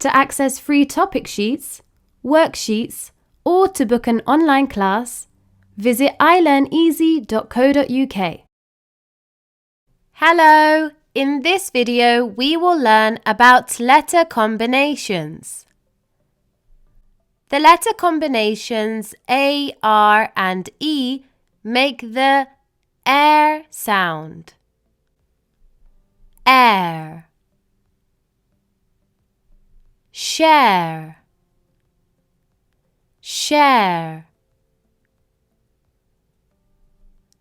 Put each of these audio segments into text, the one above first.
To access free topic sheets, worksheets, or to book an online class, visit ilearneasy.co.uk. Hello! In this video, we will learn about letter combinations. The letter combinations A, R, and E make the air sound. Air. Share. Share.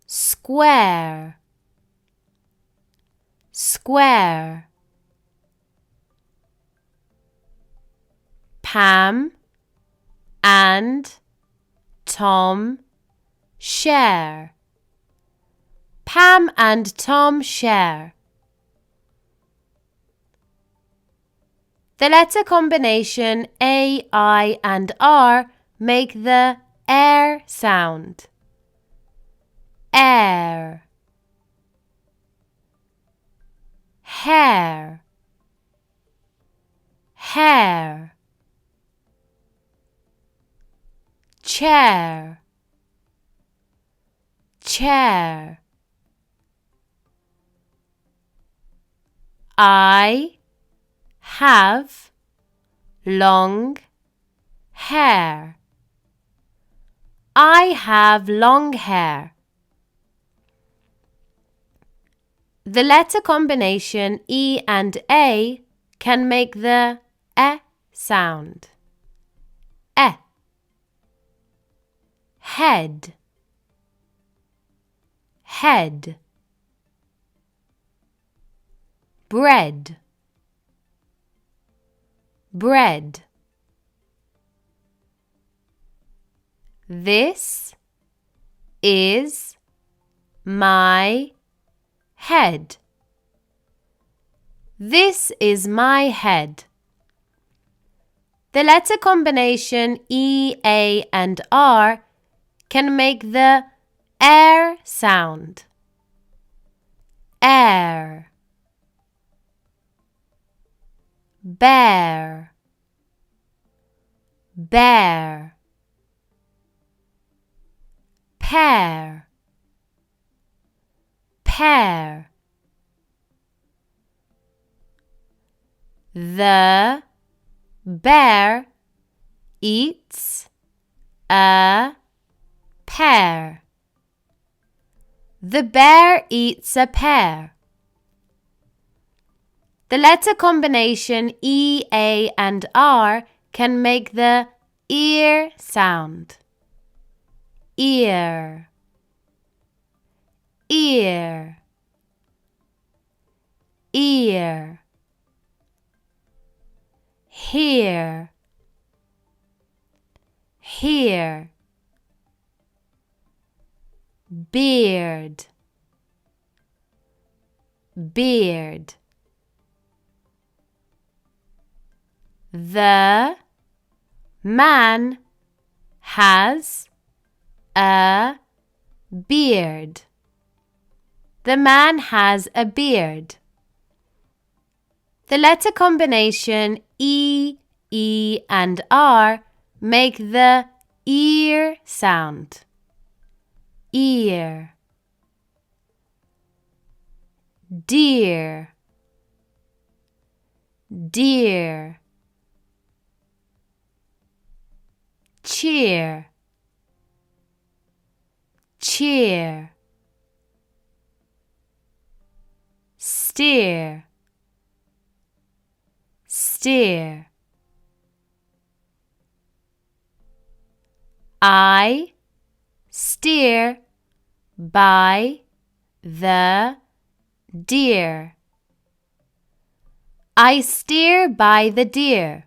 Square. Square. Pam and Tom share. Pam and Tom share. The letter combination A, I, and R make the air sound. Air. Hair. Hair. Chair. Chair. I have long hair. I have long hair. The letter combination E and A can make the E sound. E. Head. Head. Bread. Bread. This is my head. This is my head. The letter combination E, A, and R can make the air sound. Air. Bear. Bear. Pear. Pear. The bear eats a pear. The bear eats a pear. The letter combination E, A, and R can make the ear sound. Ear. Ear. Ear. Here. Here. Beard. Beard. The man has a beard. The man has a beard. The letter combination E, E, and R make the ear sound. Ear. Deer. Deer. Cheer. Cheer. Steer. Steer. I steer by the deer. I steer by the deer.